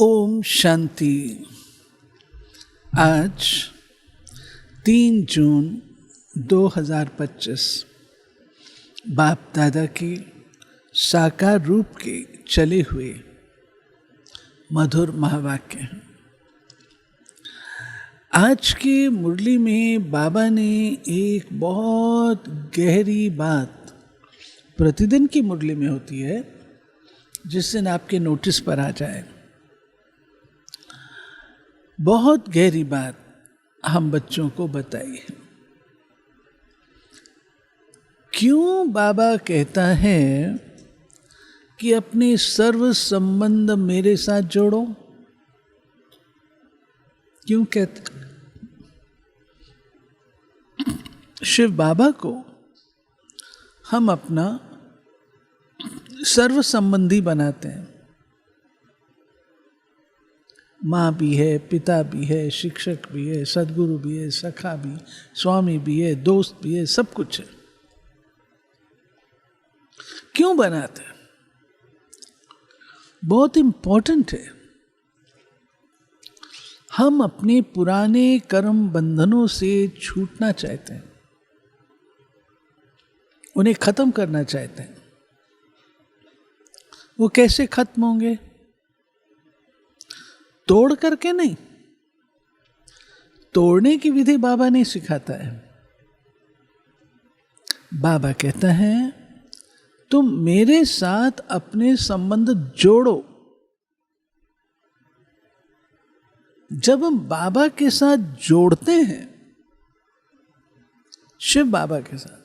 ओम शांति। आज 3 जून 2025 बाप दादा के साकार रूप के चले हुए मधुर महावाक्य हैं। आज की मुरली में बाबा ने एक बहुत गहरी बात प्रतिदिन की मुरली में होती है, जिस दिन आपके नोटिस पर आ जाए। बहुत गहरी बात हम बच्चों को बताई है। क्यों बाबा कहता है कि अपने सर्व संबंध मेरे साथ जोड़ो? क्यों कहता? शिव बाबा को हम अपना सर्व संबंधी बनाते हैं। माँ भी है, पिता भी है, शिक्षक भी है, सदगुरु भी है, सखा भी, स्वामी भी है, दोस्त भी है, सब कुछ है। क्यों बनाते हैं? बहुत इंपॉर्टेंट है। हम अपने पुराने कर्म बंधनों से छूटना चाहते हैं, उन्हें खत्म करना चाहते हैं। वो कैसे खत्म होंगे? तोड़ करके नहीं। तोड़ने की विधि बाबा नहीं सिखाता है। बाबा कहता है तुम मेरे साथ अपने संबंध जोड़ो। जब हम बाबा के साथ जोड़ते हैं, शिव बाबा के साथ,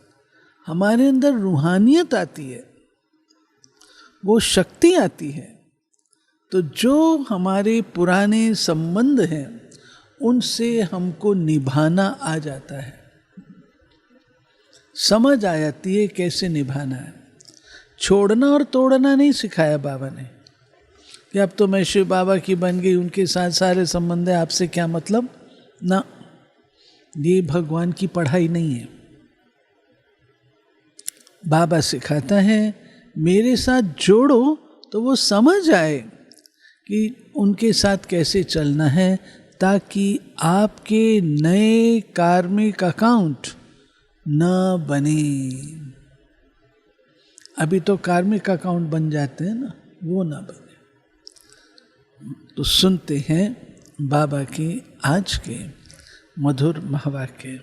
हमारे अंदर रूहानियत आती है, वो शक्ति आती है। तो जो हमारे पुराने संबंध हैं उनसे हमको निभाना आ जाता है, समझ आ जाती है कैसे निभाना है। छोड़ना और तोड़ना नहीं सिखाया बाबा ने कि अब तो मैं शिव बाबा की बन गई, उनके साथ सारे संबंध है, आपसे क्या मतलब ना। ये भगवान की पढ़ाई नहीं है। बाबा सिखाता है मेरे साथ जोड़ो तो वो समझ आए कि उनके साथ कैसे चलना है, ताकि आपके नए कार्मिक अकाउंट न बने। अभी तो कार्मिक अकाउंट बन जाते हैं ना, वो ना बने। तो सुनते हैं बाबा के आज के मधुर महावाक्य।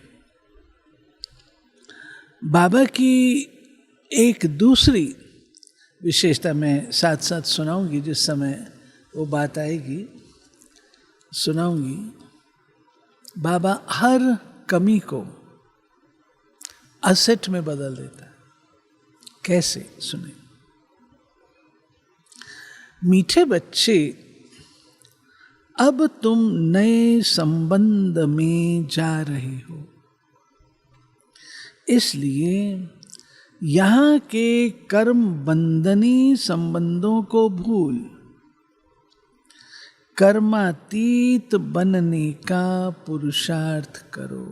बाबा की एक दूसरी विशेषता मैं साथ साथ सुनाऊंगी, जिस समय वो बात आएगी सुनाऊंगी। बाबा हर कमी को असेट में बदल देता है। कैसे? सुने। मीठे बच्चे, अब तुम नए संबंध में जा रहे हो, इसलिए यहां के कर्म बंधनी संबंधों को भूल कर्मातीत बनने का पुरुषार्थ करो।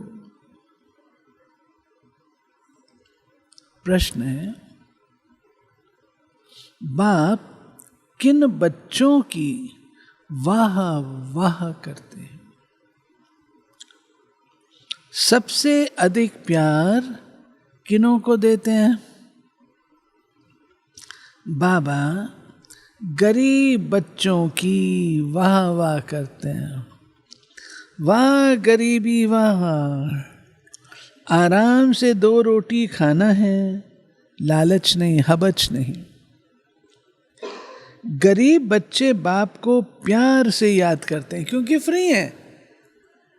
प्रश्न है, बाप किन बच्चों की वाह वाह करते हैं? सबसे अधिक प्यार किनों को देते हैं? बाबा गरीब बच्चों की वाह वाह करते हैं। वाह गरीबी वाह, आराम से 2 रोटी खाना है, लालच नहीं, हबच नहीं। गरीब बच्चे बाप को प्यार से याद करते हैं क्योंकि फ्री है,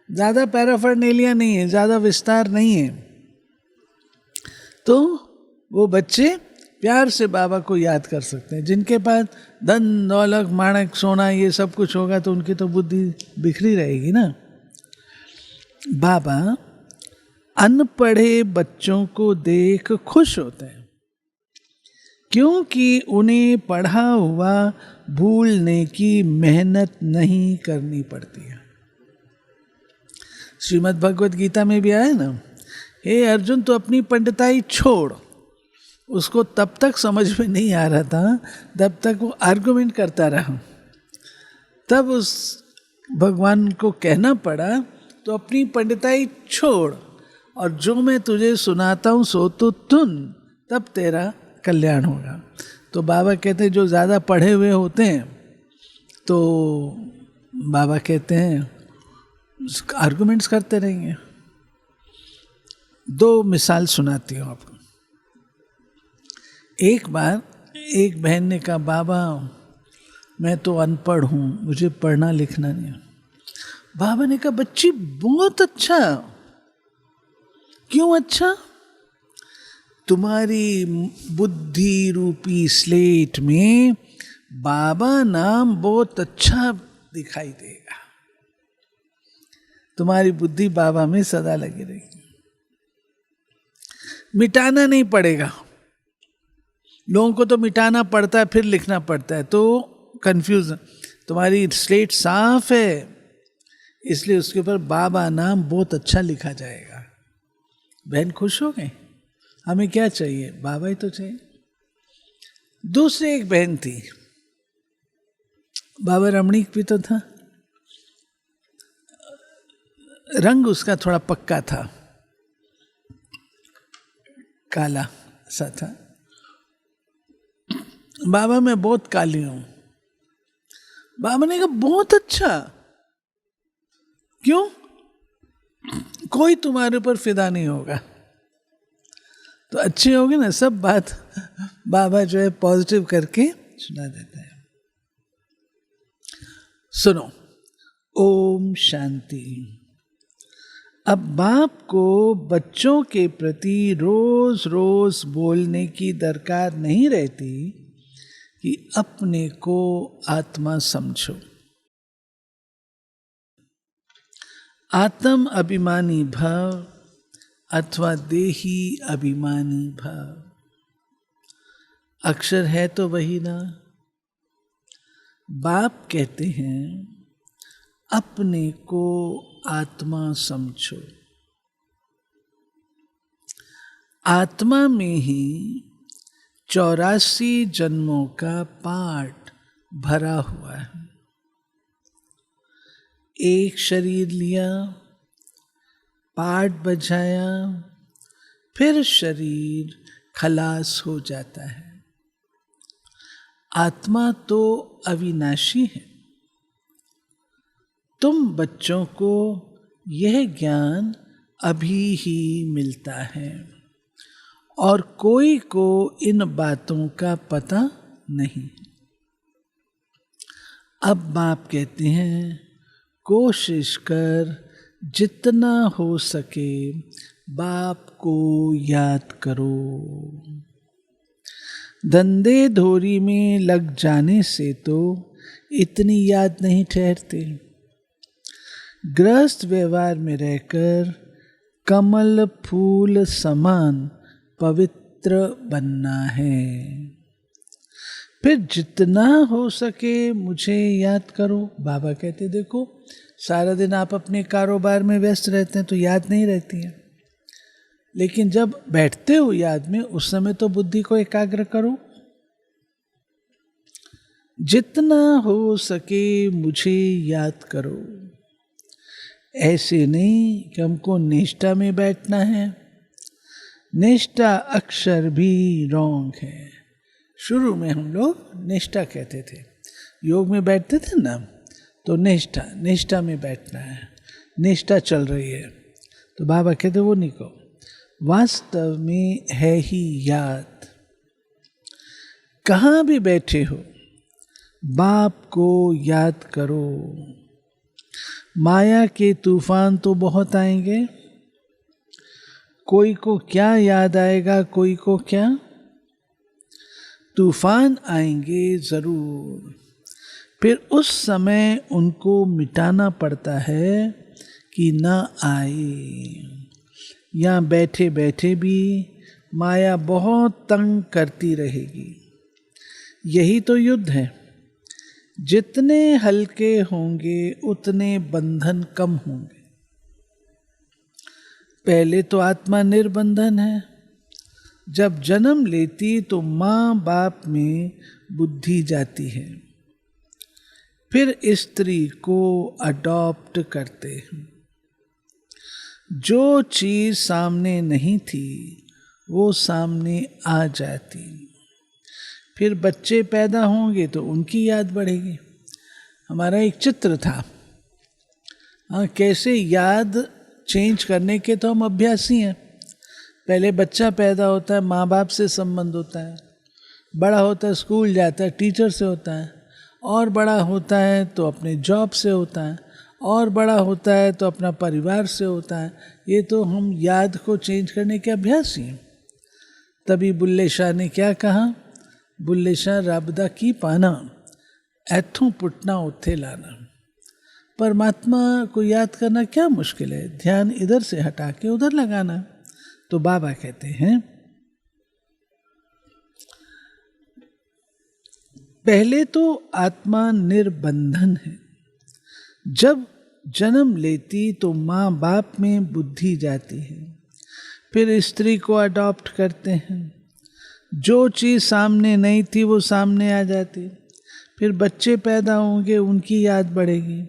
ज्यादा पैराफर्नेलिया नहीं है, ज्यादा विस्तार नहीं है। तो वो बच्चे प्यार से बाबा को याद कर सकते हैं। जिनके पास धन दौलत माणक सोना ये सब कुछ होगा तो उनकी तो बुद्धि बिखरी रहेगी ना। बाबा अनपढ़े बच्चों को देख खुश होते हैं क्योंकि उन्हें पढ़ा हुआ भूलने की मेहनत नहीं करनी पड़ती है। श्रीमद् भगवद गीता में भी आया ना, हे अर्जुन तो अपनी पंडिताई छोड़। उसको तब तक समझ में नहीं आ रहा था, तब तक वो आर्गुमेंट करता रहा। तब उस भगवान को कहना पड़ा तो अपनी पंडिताई छोड़ और जो मैं तुझे सुनाता हूँ सो तो सुन, तब तेरा कल्याण होगा। तो बाबा कहते हैं जो ज़्यादा पढ़े हुए होते हैं तो बाबा कहते हैं आर्गुमेंट्स करते रहेंगे। दो मिसाल सुनाती हूँ आपको। एक बार एक बहन ने कहा बाबा मैं तो अनपढ़ हूँ, मुझे पढ़ना लिखना नहीं। बाबा ने कहा बच्ची बहुत अच्छा। क्यों अच्छा? तुम्हारी बुद्धि रूपी स्लेट में बाबा नाम बहुत अच्छा दिखाई देगा, तुम्हारी बुद्धि बाबा में सदा लगी रहेगी, मिटाना नहीं पड़ेगा। लोगों को तो मिटाना पड़ता है फिर लिखना पड़ता है, तो कंफ्यूजन। तुम्हारी स्लेट साफ है इसलिए उसके ऊपर बाबा नाम बहुत अच्छा लिखा जाएगा। बहन खुश हो गए। हमें क्या चाहिए? बाबा ही तो चाहिए। दूसरी एक बहन थी, बाबा रमणीक भी तो था, रंग उसका थोड़ा पक्का था, काला सा था। बाबा मैं बहुत काली हूं। बाबा ने कहा बहुत अच्छा। क्यों? कोई तुम्हारे ऊपर फिदा नहीं होगा। तो अच्छी होगी ना, सब बात बाबा जो है पॉजिटिव करके सुना देता है। सुनो, ओम शांति। अब बाप को बच्चों के प्रति रोज रोज बोलने की दरकार नहीं रहती कि अपने को आत्मा समझो। आत्म अभिमानी भव अथवा देही अभिमानी भव। अक्षर है तो वही ना। बाप कहते हैं अपने को आत्मा समझो। आत्मा में ही 84 जन्मों का पाठ भरा हुआ है। एक शरीर लिया, पाठ बजाया, फिर शरीर खलास हो जाता है। आत्मा तो अविनाशी है। तुम बच्चों को यह ज्ञान अभी ही मिलता है और कोई को इन बातों का पता नहीं। अब बाप कहते हैं कोशिश कर जितना हो सके बाप को याद करो। धंधे धोरी में लग जाने से तो इतनी याद नहीं ठहरती। गृहस्थ व्यवहार में रहकर कमल फूल समान पवित्र बनना है। फिर जितना हो सके मुझे याद करो। बाबा कहते देखो सारा दिन आप अपने कारोबार में व्यस्त रहते हैं तो याद नहीं रहती है, लेकिन जब बैठते हो याद में उस समय तो बुद्धि को एकाग्र करो। जितना हो सके मुझे याद करो। ऐसे नहीं कि हमको निष्ठा में बैठना है। निष्ठा अक्षर भी रॉन्ग है। शुरू में हम लोग निष्ठा कहते थे, योग में बैठते थे ना, तो निष्ठा में बैठना है, निष्ठा चल रही है। तो बाबा कहते वो नहीं कहो, वास्तव में है ही याद। कहाँ भी बैठे हो बाप को याद करो। माया के तूफान तो बहुत आएंगे, कोई को क्या याद आएगा, कोई को क्या। तूफान आएंगे जरूर, फिर उस समय उनको मिटाना पड़ता है कि ना आए। यहाँ बैठे बैठे भी माया बहुत तंग करती रहेगी। यही तो युद्ध है। जितने हल्के होंगे उतने बंधन कम होंगे। पहले तो आत्मा निर्बंधन है। जब जन्म लेती तो माँ बाप में बुद्धि जाती है, फिर स्त्री को अडॉप्ट करते हैं। जो चीज सामने नहीं थी वो सामने आ जाती। फिर बच्चे पैदा होंगे तो उनकी याद बढ़ेगी। हमारा एक चित्र था, हाँ, कैसे याद चेंज करने के तो हम अभ्यासी हैं। पहले बच्चा पैदा होता है, माँ बाप से संबंध होता है, बड़ा होता है स्कूल जाता है, टीचर से होता है, और बड़ा होता है तो अपने जॉब से होता है, और बड़ा होता है तो अपना परिवार से होता है। ये तो हम याद को चेंज करने के अभ्यासी हैं। तभी बुल्ले शाह ने क्या कहा, बुल्ले शाह रबदा की पाना ऐथों पुटना उत्थे लाना। परमात्मा को याद करना क्या मुश्किल है, ध्यान इधर से हटा के उधर लगाना। तो बाबा कहते हैं पहले तो आत्मा निर्बंधन है। जब जन्म लेती तो माँ बाप में बुद्धि जाती है, फिर स्त्री को अडॉप्ट करते हैं। जो चीज़ सामने नहीं थी वो सामने आ जाती। फिर बच्चे पैदा होंगे, उनकी याद बढ़ेगी।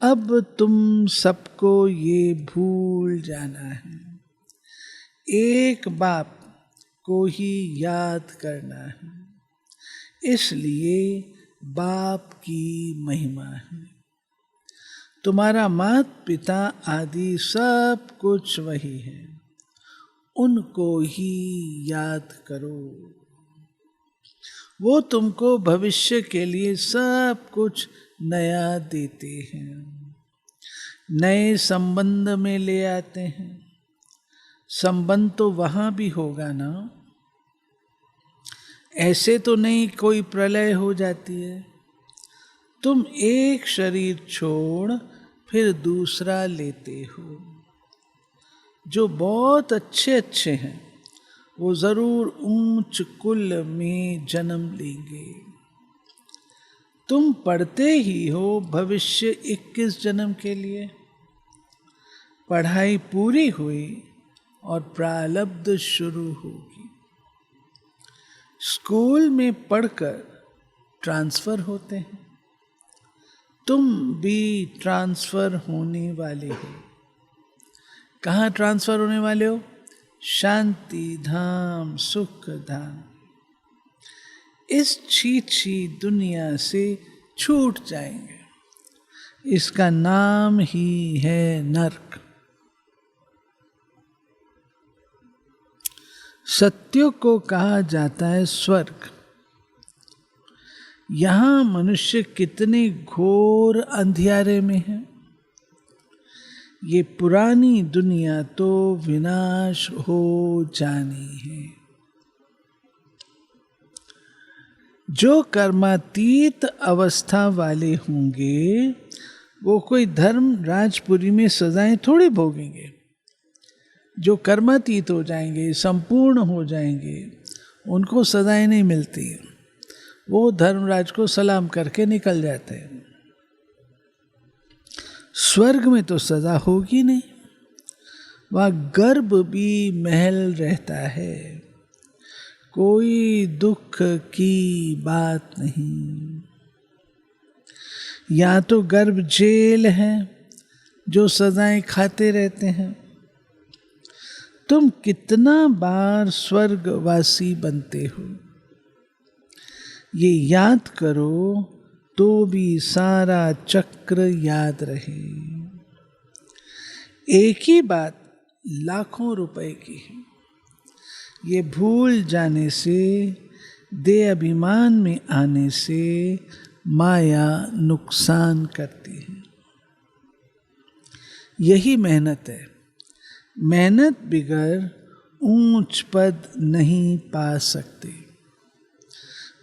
अब तुम सबको ये भूल जाना है, एक बाप को ही याद करना है। इसलिए बाप की महिमा है। तुम्हारा माता पिता आदि सब कुछ वही है, उनको ही याद करो। वो तुमको भविष्य के लिए सब कुछ नया देते हैं, नए संबंध में ले आते हैं। संबंध तो वहाँ भी होगा ना, ऐसे तो नहीं कोई प्रलय हो जाती है। तुम एक शरीर छोड़ फिर दूसरा लेते हो। जो बहुत अच्छे अच्छे हैं वो जरूर ऊंच कुल में जन्म लेंगे। तुम पढ़ते ही हो भविष्य 21 जन्म के लिए। पढ़ाई पूरी हुई और प्रारब्ध शुरू होगी। स्कूल में पढ़कर ट्रांसफर होते हैं, तुम भी ट्रांसफर होने वाले हो। कहाँ ट्रांसफर होने वाले हो? शांति धाम, सुख धाम। इस छी दुनिया से छूट जाएंगे। इसका नाम ही है नरक। सत्य को कहा जाता है स्वर्ग। यहाँ मनुष्य कितने घोर अंधियारे में है। ये पुरानी दुनिया तो विनाश हो जानी है। जो कर्मातीत अवस्था वाले होंगे वो कोई धर्म राजपुरी में सजाएं थोड़ी भोगेंगे। जो कर्मातीत हो जाएंगे, संपूर्ण हो जाएंगे, उनको सजाएं नहीं मिलती। वो धर्मराज को सलाम करके निकल जाते हैं। स्वर्ग में तो सजा होगी नहीं, वहाँ गर्भ भी महल रहता है। कोई दुख की बात नहीं। यहाँ तो गर्भ जेल है, जो सजाएं खाते रहते हैं। तुम कितना बार स्वर्गवासी बनते हो, ये याद करो तो भी सारा चक्र याद रहे। एक ही बात लाखों रुपए की है। ये भूल जाने से, देह अभिमान में आने से माया नुकसान करती है। यही मेहनत है। मेहनत बिगर ऊंच पद नहीं पा सकते।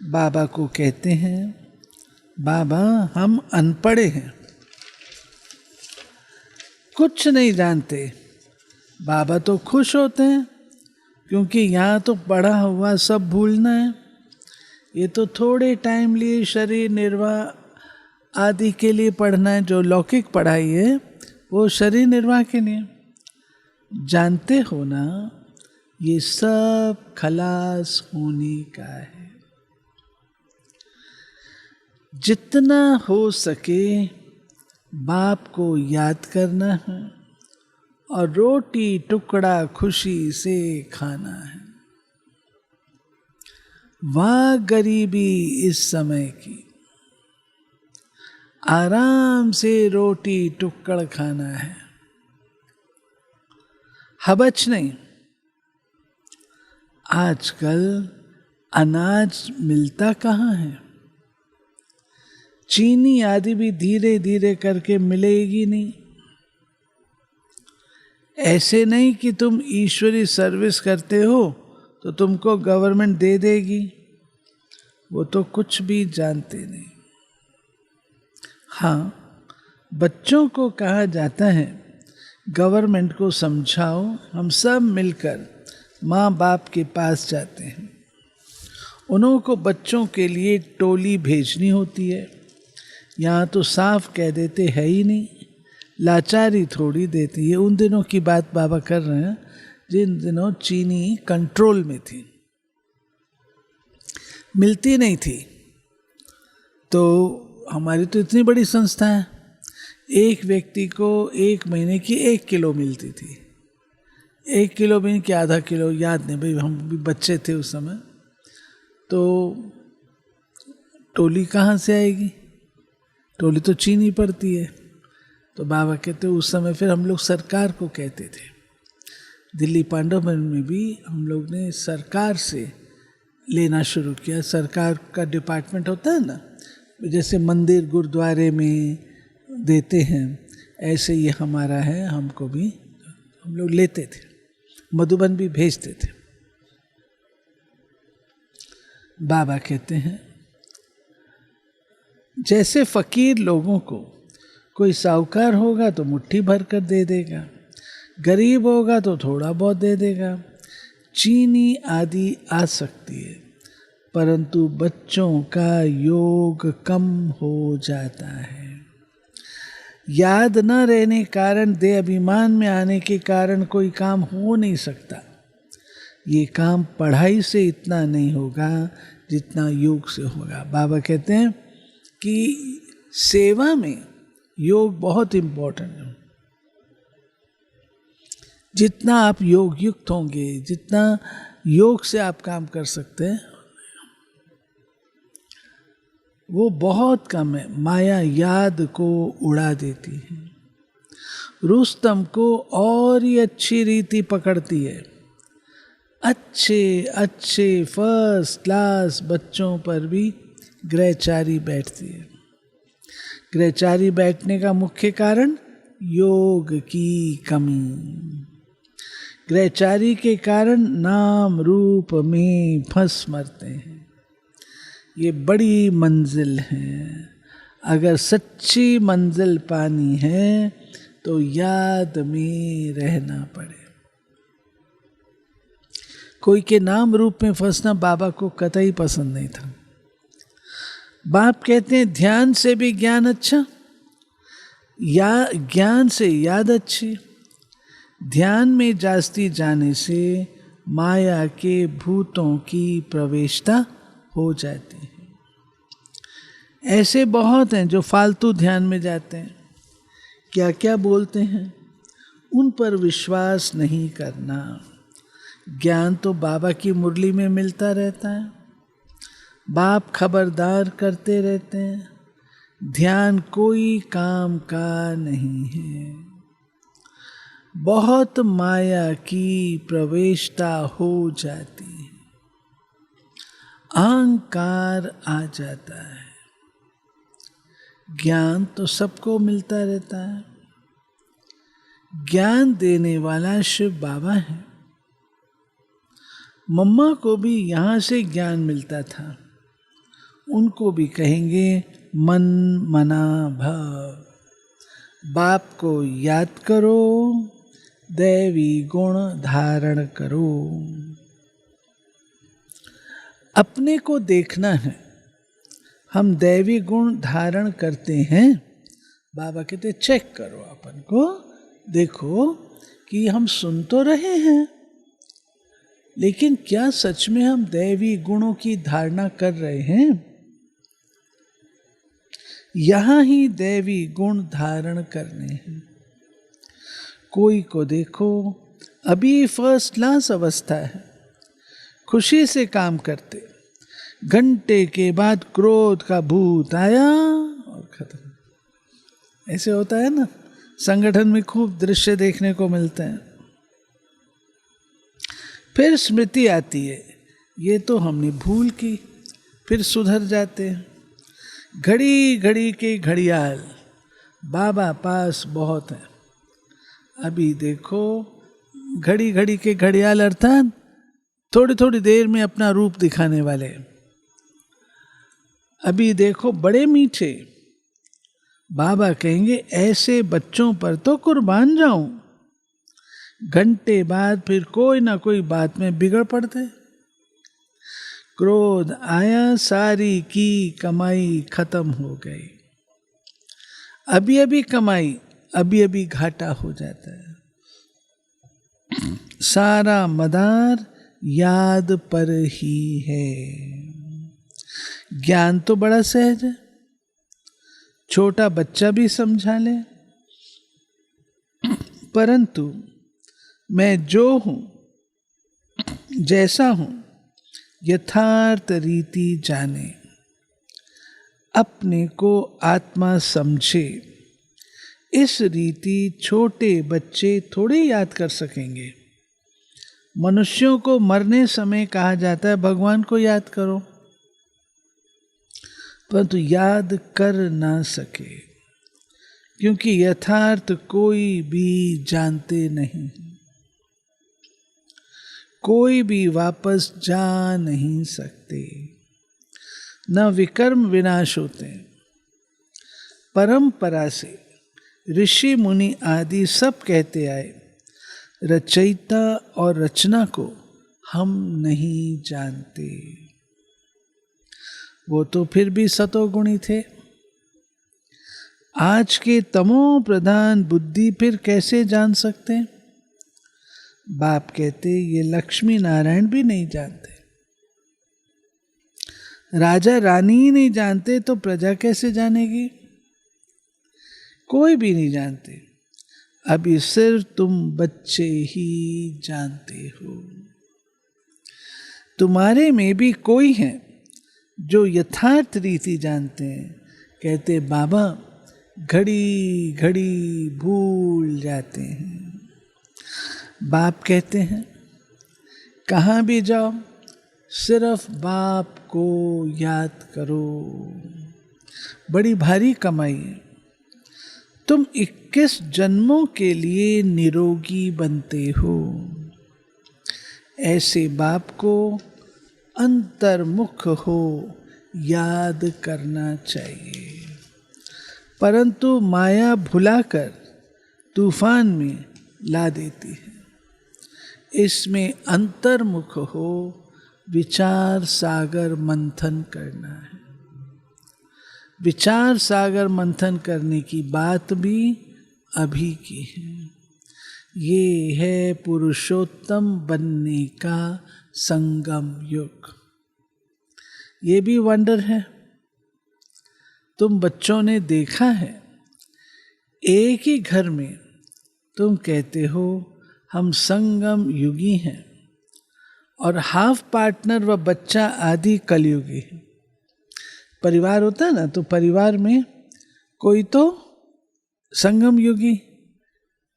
बाबा को कहते हैं, बाबा हम अनपढ़े हैं, कुछ नहीं जानते। बाबा तो खुश होते हैं क्योंकि यहाँ तो पढ़ा हुआ सब भूलना है। ये तो थोड़े टाइम लिए शरीर निर्वाह आदि के लिए पढ़ना है। जो लौकिक पढ़ाई है वो शरीर निर्वाह के लिए। जानते हो ना, ये सब खलास होने का है। जितना हो सके बाप को याद करना है और रोटी टुकड़ा खुशी से खाना है। वाह गरीबी इस समय की, आराम से रोटी टुकड़ खाना है, हबच नहीं। आजकल अनाज मिलता कहाँ है, चीनी आदि भी धीरे धीरे करके मिलेगी नहीं। ऐसे नहीं कि तुम ईश्वरी सर्विस करते हो तो तुमको गवर्नमेंट दे देगी, वो तो कुछ भी जानते नहीं। हाँ, बच्चों को कहा जाता है गवर्नमेंट को समझाओ, हम सब मिलकर माँ बाप के पास जाते हैं। उन्हों को बच्चों के लिए टोली भेजनी होती है, यहाँ तो साफ कह देते है ही नहीं, लाचारी थोड़ी देती है। उन दिनों की बात बाबा कर रहे हैं जिन दिनों चीनी कंट्रोल में थी, मिलती नहीं थी। तो हमारी तो इतनी बड़ी संस्था है, एक व्यक्ति को 1 महीने की 1 किलो मिलती थी। 1 किलो भी कि आधा किलो, याद नहीं भाई, हम भी बच्चे थे उस समय। तो टोली कहाँ से आएगी, टोली तो चीनी पड़ती है। तो बाबा कहते उस समय फिर हम लोग सरकार को कहते थे। दिल्ली पांडववन में भी हम लोग ने सरकार से लेना शुरू किया। सरकार का डिपार्टमेंट होता है ना, जैसे मंदिर गुरुद्वारे में देते हैं, ऐसे ये हमारा है, हमको भी हम लोग लेते थे, मधुबन भी भेजते थे। बाबा कहते हैं जैसे फकीर लोगों को कोई साहूकार होगा तो मुट्ठी भर कर दे देगा, गरीब होगा तो थोड़ा बहुत दे देगा, चीनी आदि आ सकती है, परंतु बच्चों का योग कम हो जाता है। याद न रहने कारण, दे अभिमान में आने के कारण कोई काम हो नहीं सकता। ये काम पढ़ाई से इतना नहीं होगा जितना योग से होगा। बाबा कहते हैं कि सेवा में योग बहुत इम्पोर्टेंट है। जितना आप योग युक्त होंगे, जितना योग से आप काम कर सकते हैं, वो बहुत कम है। माया याद को उड़ा देती है, रुस्तम को और ही अच्छी रीति पकड़ती है। अच्छे अच्छे फर्स्ट क्लास बच्चों पर भी ग्रहचारी बैठती है। ग्रहचारी बैठने का मुख्य कारण योग की कमी। ग्रहचारी के कारण नाम रूप में फंस मरते हैं। ये बड़ी मंजिल है, अगर सच्ची मंजिल पानी है तो याद में रहना पड़े। कोई के नाम रूप में फंसना बाबा को कतई पसंद नहीं था। बाप कहते हैं ध्यान से भी ज्ञान अच्छा, या ज्ञान से याद अच्छी। ध्यान में जास्ती जाने से माया के भूतों की प्रवेशता हो जाती है। ऐसे बहुत हैं जो फालतू ध्यान में जाते हैं, क्या क्या बोलते हैं, उन पर विश्वास नहीं करना। ज्ञान तो बाबा की मुरली में मिलता रहता है, बाप खबरदार करते रहते हैं, ध्यान कोई काम का नहीं है। बहुत माया की प्रवेशता हो जाती है, अहंकार आ जाता है। ज्ञान तो सबको मिलता रहता है। ज्ञान देने वाला शिव बाबा है। मम्मा को भी यहाँ से ज्ञान मिलता था, उनको भी कहेंगे मन मना भव। बाप को याद करो, दैवी गुण धारण करो। अपने को देखना है, हम दैवी गुण धारण करते हैं। बाबा कहते चेक करो अपन को, देखो कि हम सुन तो रहे हैं, लेकिन क्या सच में हम दैवी गुणों की धारणा कर रहे हैं? यहाँ ही दैवी गुण धारण करने हैं। कोई को देखो अभी फर्स्ट क्लास अवस्था है, खुशी से काम करते, घंटे के बाद क्रोध का भूत आया और खत्म। ऐसे होता है ना, संगठन में खूब दृश्य देखने को मिलते हैं। फिर स्मृति आती है, ये तो हमने भूल की, फिर सुधर जाते हैं। घड़ी घड़ी के घड़ियाल बाबा पास बहुत है। अभी देखो घड़ी घड़ी के घड़ियाल अर्थात थोड़ी थोड़ी देर में अपना रूप दिखाने वाले। अभी देखो बड़े मीठे, बाबा कहेंगे ऐसे बच्चों पर तो कुर्बान जाऊं। घंटे बाद फिर कोई ना कोई बात में बिगड़ पड़ते। क्रोध आया, सारी की कमाई खत्म हो गई। अभी अभी कमाई, अभी अभी घाटा हो जाता है। सारा मदार याद पर ही है। ज्ञान तो बड़ा सहज है, छोटा बच्चा भी समझा ले, परंतु मैं जो हूं, जैसा हूं, यथार्थ रीति जाने, अपने को आत्मा समझे। इस रीति छोटे बच्चे थोड़े याद कर सकेंगे। मनुष्यों को मरने समय कहा जाता है भगवान को याद करो, परंतु याद कर ना सके, क्योंकि यथार्थ कोई भी जानते नहीं, कोई भी वापस जा नहीं सकते, न विकर्म विनाश होते। परंपरा से ऋषि मुनि आदि सब कहते आए, रचयिता और रचना को हम नहीं जानते। वो तो फिर भी सतोगुणी थे। आज के तमो प्रधान बुद्धि फिर कैसे जान सकते हैं? बाप कहते ये लक्ष्मी नारायण भी नहीं जानते, राजा रानी ही नहीं जानते तो प्रजा कैसे जानेगी? कोई भी नहीं जानते। अभी सिर्फ तुम बच्चे ही जानते हो। तुम्हारे में भी कोई है जो यथार्थ रीति जानते हैं। कहते बाबा घड़ी घड़ी भूल जाते हैं। बाप कहते हैं कहाँ भी जाओ सिर्फ बाप को याद करो। बड़ी भारी कमाई है। तुम 21 जन्मों के लिए निरोगी बनते हो। ऐसे बाप को अंतर्मुख हो याद करना चाहिए, परंतु माया भुलाकर तूफान में ला देती है। इसमें अंतर्मुख हो विचार सागर मंथन करना है। विचार सागर मंथन करने की बात भी अभी की है। ये है पुरुषोत्तम बनने का संगम युग। ये भी वंडर है। तुम बच्चों ने देखा है, एक ही घर में तुम कहते हो हम संगम युगी हैं और हाफ पार्टनर व बच्चा आदि कलयुगी है। परिवार होता है ना, तो परिवार में कोई तो संगम युगी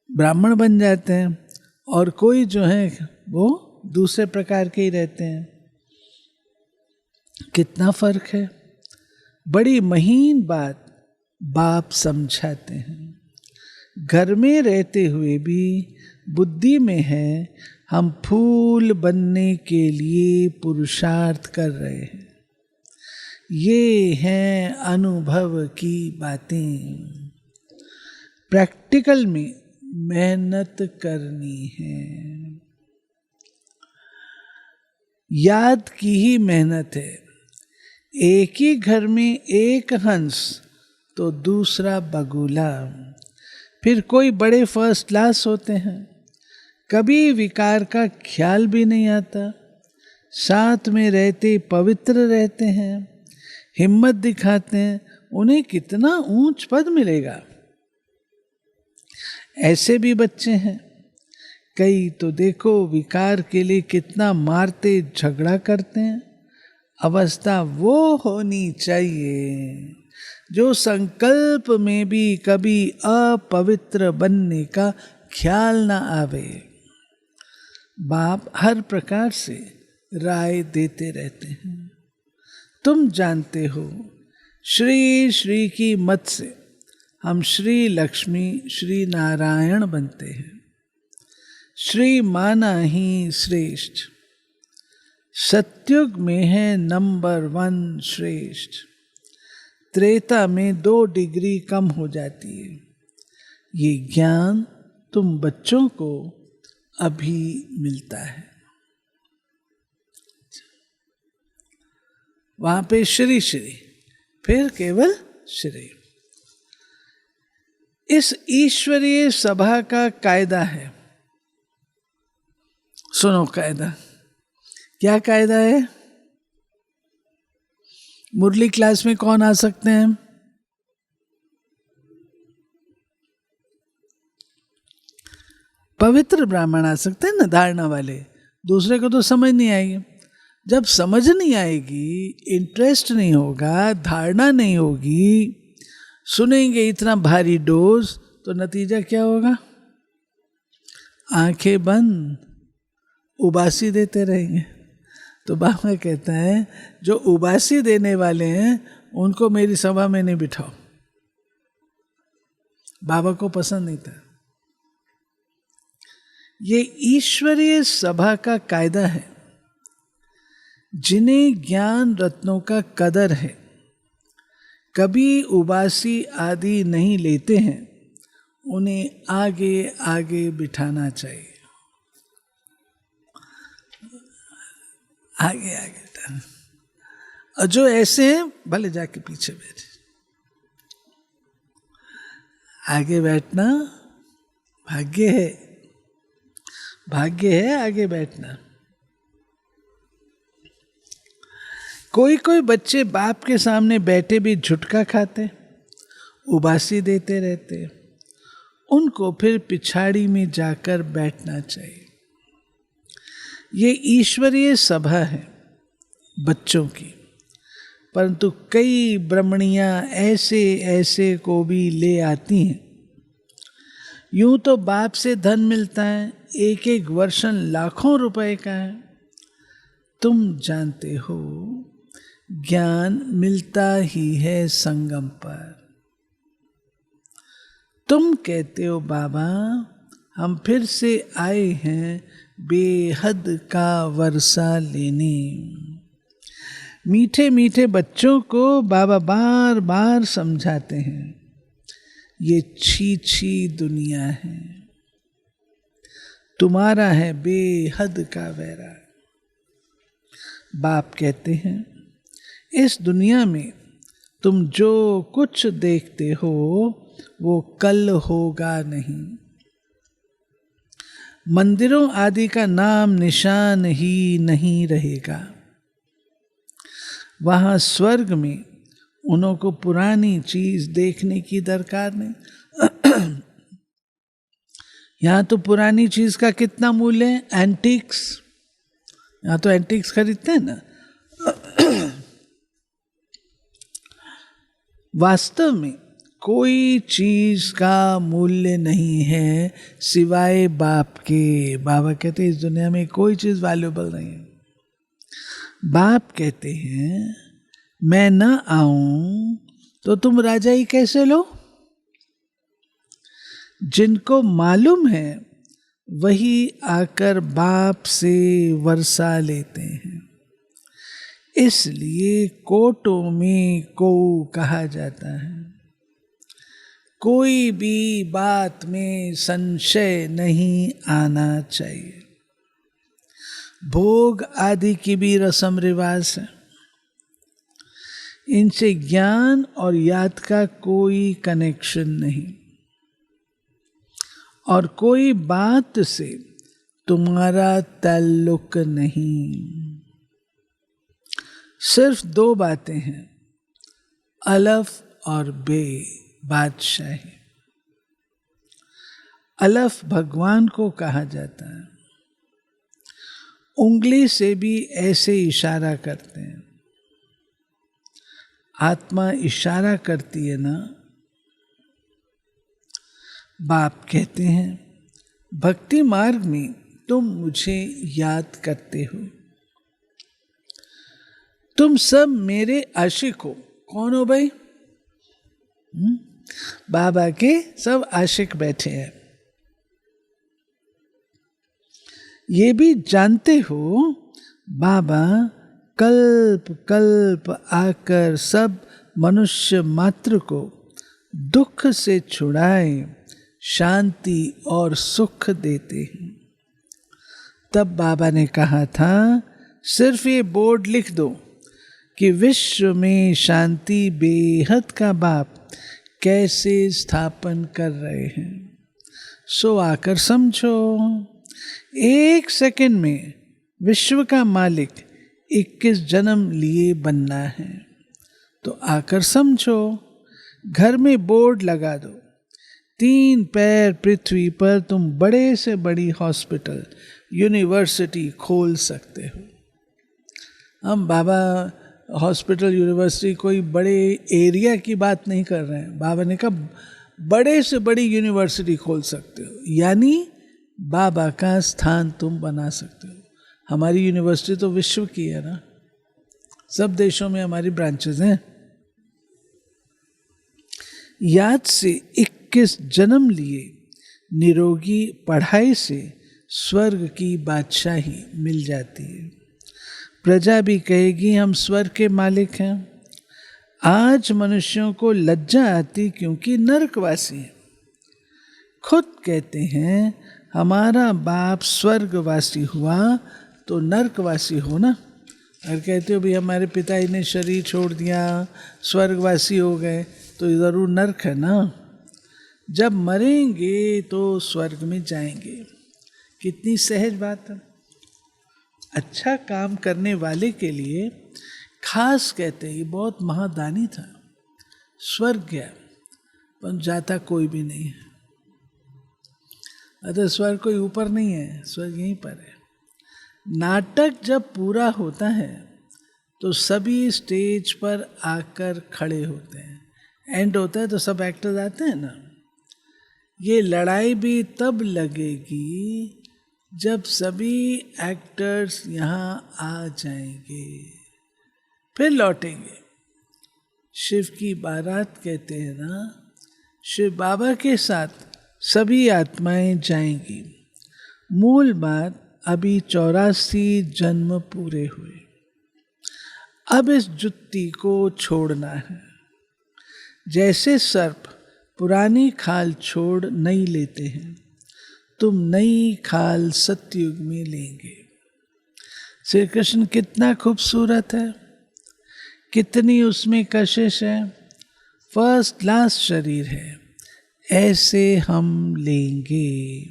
ब्राह्मण बन जाते हैं और कोई जो है वो दूसरे प्रकार के ही रहते हैं। कितना फर्क है। बड़ी महीन बात बाप समझाते हैं। घर में रहते हुए भी बुद्धि में है हम फूल बनने के लिए पुरुषार्थ कर रहे हैं। ये हैं अनुभव की बातें। प्रैक्टिकल में मेहनत करनी है। याद की ही मेहनत है। एक ही घर में एक हंस तो दूसरा बगुला। फिर कोई बड़े फर्स्ट क्लास होते हैं, कभी विकार का ख्याल भी नहीं आता, साथ में रहते पवित्र रहते हैं, हिम्मत दिखाते हैं उन्हें कितना ऊंच पद मिलेगा। ऐसे भी बच्चे हैं, कई तो देखो विकार के लिए कितना मारते झगड़ा करते हैं। अवस्था वो होनी चाहिए जो संकल्प में भी कभी अपवित्र बनने का ख्याल ना आवे। बाप हर प्रकार से राय देते रहते हैं। तुम जानते हो, श्री श्री की मत से हम श्री लक्ष्मी श्री नारायण बनते हैं। श्री माना ही श्रेष्ठ, सत्युग में है नंबर 1 श्रेष्ठ। त्रेता में 2 डिग्री कम हो जाती है। ये ज्ञान तुम बच्चों को अभी मिलता है। वहां पे श्री श्री, फिर केवल श्री। इस ईश्वरीय सभा का कायदा है। सुनो कायदा, क्या कायदा है? मुरली क्लास में कौन आ सकते हैं? पवित्र ब्राह्मण आ सकते हैं ना, धारणा वाले। दूसरे को तो समझ नहीं आएगी। जब समझ नहीं आएगी, इंटरेस्ट नहीं होगा, धारणा नहीं होगी, सुनेंगे इतना भारी डोज, तो नतीजा क्या होगा? आंखें बंद, उबासी देते रहेंगे। तो बाबा कहता है जो उबासी देने वाले हैं उनको मेरी सभा में नहीं बिठाओ। बाबा को पसंद नहीं था। ये ईश्वरीय सभा का कायदा है। जिन्हें ज्ञान रत्नों का कदर है, कभी उबासी आदि नहीं लेते हैं, उन्हें आगे आगे बिठाना चाहिए। आगे आगे। और जो ऐसे हैं भले जाके पीछे बैठे। आगे बैठना भाग्य है, भाग्य है आगे बैठना। कोई कोई बच्चे बाप के सामने बैठे भी झुटका खाते, उबासी देते रहते। उनको फिर पिछाड़ी में जाकर बैठना चाहिए। ये ईश्वरीय सभा है बच्चों की, परंतु कई ब्रह्मणियां ऐसे ऐसे को भी ले आती हैं। यूं तो बाप से धन मिलता है, एक एक वर्षन लाखों रुपए का है। तुम जानते हो ज्ञान मिलता ही है संगम पर। तुम कहते हो बाबा हम फिर से आए हैं बेहद का वर्षा लेने। मीठे मीठे बच्चों को बाबा बार बार समझाते हैं, ये छी छी दुनिया है, तुम्हारा है बेहद का वैरा। बाप कहते हैं इस दुनिया में तुम जो कुछ देखते हो वो कल होगा नहीं। मंदिरों आदि का नाम निशान ही नहीं रहेगा। वहां स्वर्ग में उन्हों को पुरानी चीज देखने की दरकार नहीं। यहां तो पुरानी चीज का कितना मूल्य है? एंटीक्स, यहां तो एंटीक्स खरीदते हैं ना। वास्तव में कोई चीज का मूल्य नहीं है सिवाय बाप के। बाबा कहते हैं इस दुनिया में कोई चीज वैल्यूएबल नहीं है। बाप कहते हैं मैं न आऊं तो तुम राजाई कैसे लो। जिनको मालूम है वही आकर बाप से वर्षा लेते हैं। इसलिए कोटों में को कहा जाता है। कोई भी बात में संशय नहीं आना चाहिए। भोग आदि की भी रस्म रिवाज है, इनसे ज्ञान और याद का कोई कनेक्शन नहीं, और कोई बात से तुम्हारा ताल्लुक नहीं। सिर्फ 2 बातें हैं, अलफ और बादशाही। अलफ भगवान को कहा जाता है। उंगली से भी ऐसे इशारा करते हैं। आत्मा इशारा करती है ना। बाप कहते हैं भक्ति मार्ग में तुम मुझे याद करते हो, तुम सब मेरे आशिक हो। कौन हो भाई? बाबा के सब आशिक बैठे हैं। ये भी जानते हो बाबा कल्प कल्प आकर सब मनुष्य मात्र को दुख से छुड़ाए शांति और सुख देते हैं। तब बाबा ने कहा था सिर्फ ये बोर्ड लिख दो कि विश्व में शांति बेहद का बाप कैसे स्थापन कर रहे हैं। सो आकर समझो, 1 सेकंड में विश्व का मालिक 21 जन्म लिए बनना है। तो आकर समझो, घर में बोर्ड लगा दो, 3 पैर पृथ्वी पर तुम बड़े से बड़ी हॉस्पिटल यूनिवर्सिटी खोल सकते हो। हम बाबा हॉस्पिटल यूनिवर्सिटी कोई बड़े एरिया की बात नहीं कर रहे हैं। बाबा ने कहा बड़े से बड़ी यूनिवर्सिटी खोल सकते हो, यानी बाबा का स्थान तुम बना सकते हो। हमारी यूनिवर्सिटी तो विश्व की है ना, सब देशों में हमारी ब्रांचेस हैं। याद से 21 जन्म लिए निरोगी पढ़ाई से स्वर्ग की बादशाही मिल जाती है। प्रजा भी कहेगी हम स्वर्ग के मालिक हैं। आज मनुष्यों को लज्जा आती क्योंकि नरकवासी हैं। खुद कहते हैं हमारा बाप स्वर्गवासी हुआ तो नरकवासी हो ना। और कहते हो भी हमारे पिताजी ने शरीर छोड़ दिया, स्वर्गवासी हो गए, तो ज़रूर नरक है ना। जब मरेंगे तो स्वर्ग में जाएंगे। कितनी सहज बात है। अच्छा काम करने वाले के लिए खास कहते हैं, ये बहुत महादानी था, स्वर्ग गया, पर जाता कोई भी नहीं है। अतः स्वर्ग कोई ऊपर नहीं है, स्वर्ग यहीं पर है। नाटक जब पूरा होता है तो सभी स्टेज पर आकर खड़े होते हैं। एंड होता है तो सब एक्टर्स आते हैं ना। ये लड़ाई भी तब लगेगी जब सभी एक्टर्स यहाँ आ जाएंगे, फिर लौटेंगे। शिव की बारात कहते हैं ना, शिव बाबा के साथ सभी आत्माएं जाएंगी। मूल बात, अभी 84 जन्म पूरे हुए, अब इस जुत्ती को छोड़ना है। जैसे सर्प पुरानी खाल छोड़ नई लेते हैं, तुम नई खाल सतयुग में लेंगे। श्री कृष्ण कितना खूबसूरत है, कितनी उसमें कशिश है। फर्स्ट क्लास शरीर है, ऐसे हम लेंगे।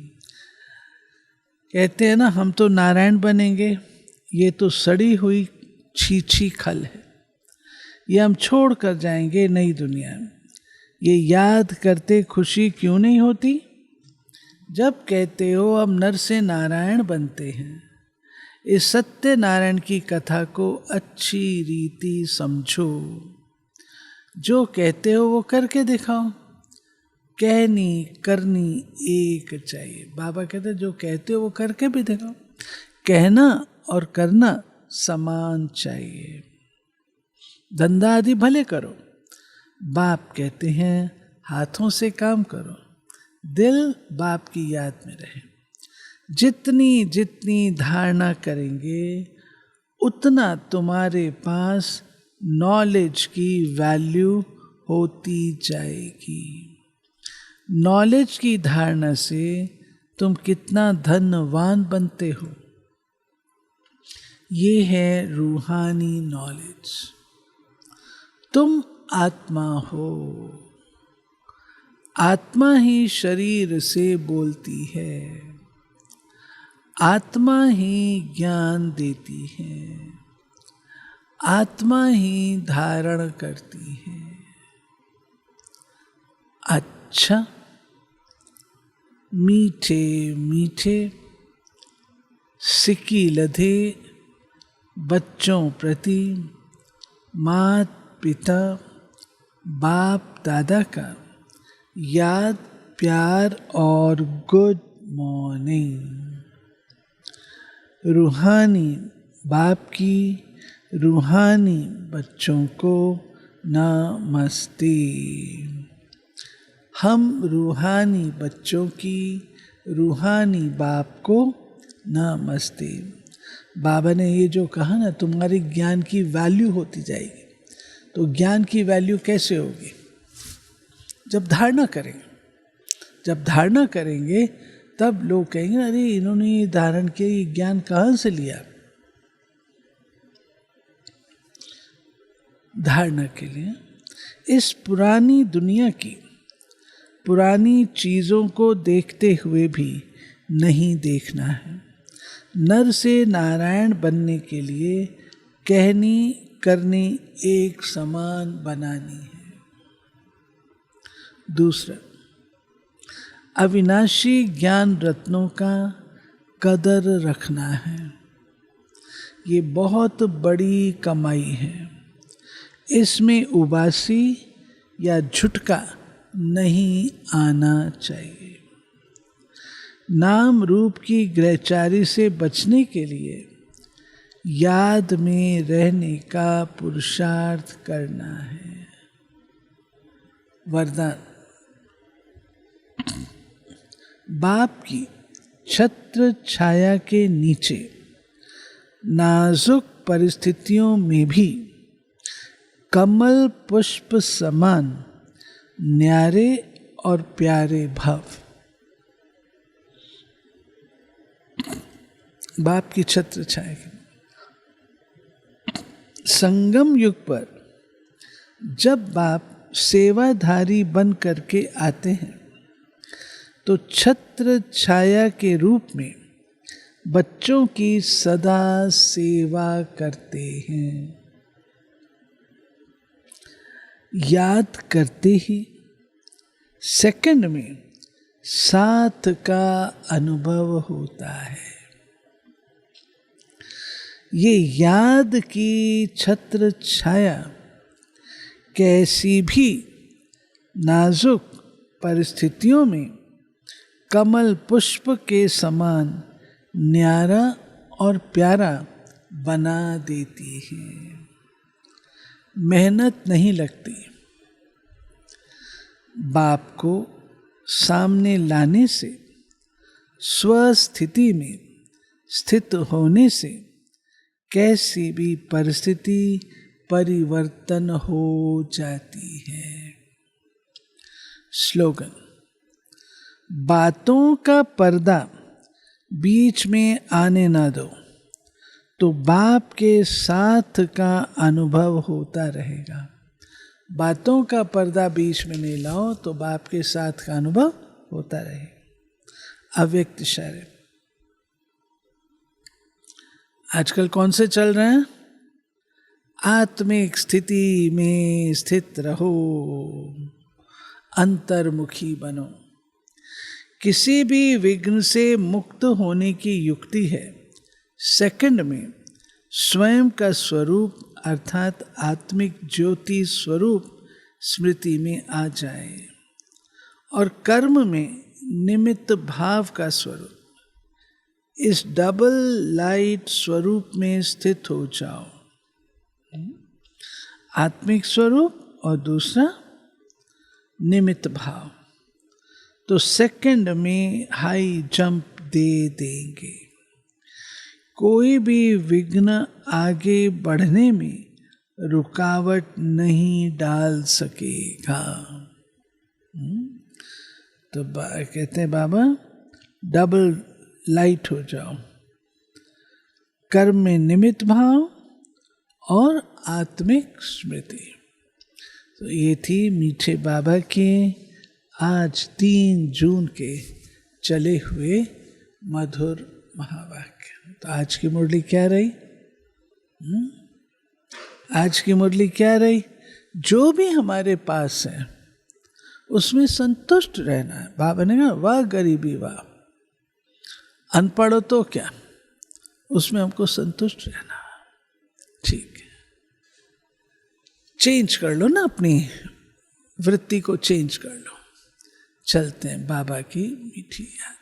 कहते हैं ना हम तो नारायण बनेंगे, ये तो सड़ी हुई छीछी खल है, ये हम छोड़ कर जाएंगे नई दुनिया में। ये याद करते खुशी क्यों नहीं होती? जब कहते हो अब नर से नारायण बनते हैं। इस सत्य नारायण की कथा को अच्छी रीति समझो। जो कहते हो वो करके दिखाओ। कहनी करनी एक चाहिए। बाबा कहते हैं जो कहते हो वो करके भी दिखाओ। कहना और करना समान चाहिए। धंधा आदि भले करो, बाप कहते हैं हाथों से काम करो, दिल बाप की याद में रहे। जितनी जितनी धारणा करेंगे उतना तुम्हारे पास नॉलेज की वैल्यू होती जाएगी। नॉलेज की धारणा से तुम कितना धनवान बनते हो, ये है रूहानी नॉलेज। तुम आत्मा हो, आत्मा ही शरीर से बोलती है, आत्मा ही ज्ञान देती है, आत्मा ही धारण करती है। अच्छा मीठे मीठे सिक्की लधे बच्चों प्रति मात पिता बाप दादा का याद प्यार और गुड मॉर्निंग। रूहानी बाप की रूहानी बच्चों को नमस्ते। हम रूहानी बच्चों की रूहानी बाप को नमस्ते। बाबा ने ये जो कहा ना, तुम्हारी ज्ञान की वैल्यू होती जाएगी। तो ज्ञान की वैल्यू कैसे होगी? जब धारणा करेंगे। जब धारणा करेंगे तब लोग कहेंगे अरे इन्होंने ये धारण किया, ये ज्ञान कहाँ से लिया? धारणा के लिए इस पुरानी दुनिया की पुरानी चीज़ों को देखते हुए भी नहीं देखना है। नर से नारायण बनने के लिए कहनी करनी एक समान बनानी है। दूसरा, अविनाशी ज्ञान रत्नों का कदर रखना है। ये बहुत बड़ी कमाई है। इसमें उबासी या झुटका नहीं आना चाहिए। नाम रूप की ग्रहचारी से बचने के लिए याद में रहने का पुरुषार्थ करना है। वरदान, बाप की छत्र छाया के नीचे नाजुक परिस्थितियों में भी कमल पुष्प समान न्यारे और प्यारे भाव। बाप की छत्र छाया के संगम युग पर जब बाप सेवाधारी बन करके आते हैं तो छत्र छाया के रूप में बच्चों की सदा सेवा करते हैं। याद करते ही सेकंड में साथ का अनुभव होता है। ये याद की छत्र छाया कैसी भी नाजुक परिस्थितियों में कमल पुष्प के समान न्यारा और प्यारा बना देती है। मेहनत नहीं लगती। बाप को सामने लाने से, स्वस्थिति में स्थित होने से कैसी भी परिस्थिति परिवर्तन हो जाती है। स्लोगन, बातों का पर्दा बीच में आने ना दो तो बाप के साथ का अनुभव होता रहेगा। बातों का पर्दा बीच में नहीं लाओ तो बाप के साथ का अनुभव होता रहेगा। अव्यक्त इशारे आजकल कौन से चल रहे हैं? आत्मिक स्थिति में स्थित रहो, अंतर्मुखी बनो। किसी भी विघ्न से मुक्त होने की युक्ति है सेकंड में स्वयं का स्वरूप अर्थात आत्मिक ज्योति स्वरूप स्मृति में आ जाए और कर्म में निमित्त भाव का स्वरूप इस डबल लाइट स्वरूप में स्थित हो जाओ। आत्मिक स्वरूप और दूसरा निमित्त भाव। तो सेकंड में हाई जंप दे देंगे। कोई भी विघ्न आगे बढ़ने में रुकावट नहीं डाल सकेगा। तो कहते हैं बाबा डबल लाइट हो जाओ, कर्म में निमित्त भाव और आत्मिक स्मृति। तो ये थी मीठे बाबा के आज 3 जून के चले हुए मधुर महावाक्य। तो आज की मुरली क्या रही? आज की मुरली क्या रही? जो भी हमारे पास है उसमें संतुष्ट रहना है। बाबा ने कहा वाह गरीबी वाह, अनपढ़ हो तो क्या, उसमें हमको संतुष्ट रहना। ठीक है, चेंज कर लो ना, अपनी वृत्ति को चेंज कर लो। चलते हैं बाबा की मीठी याद।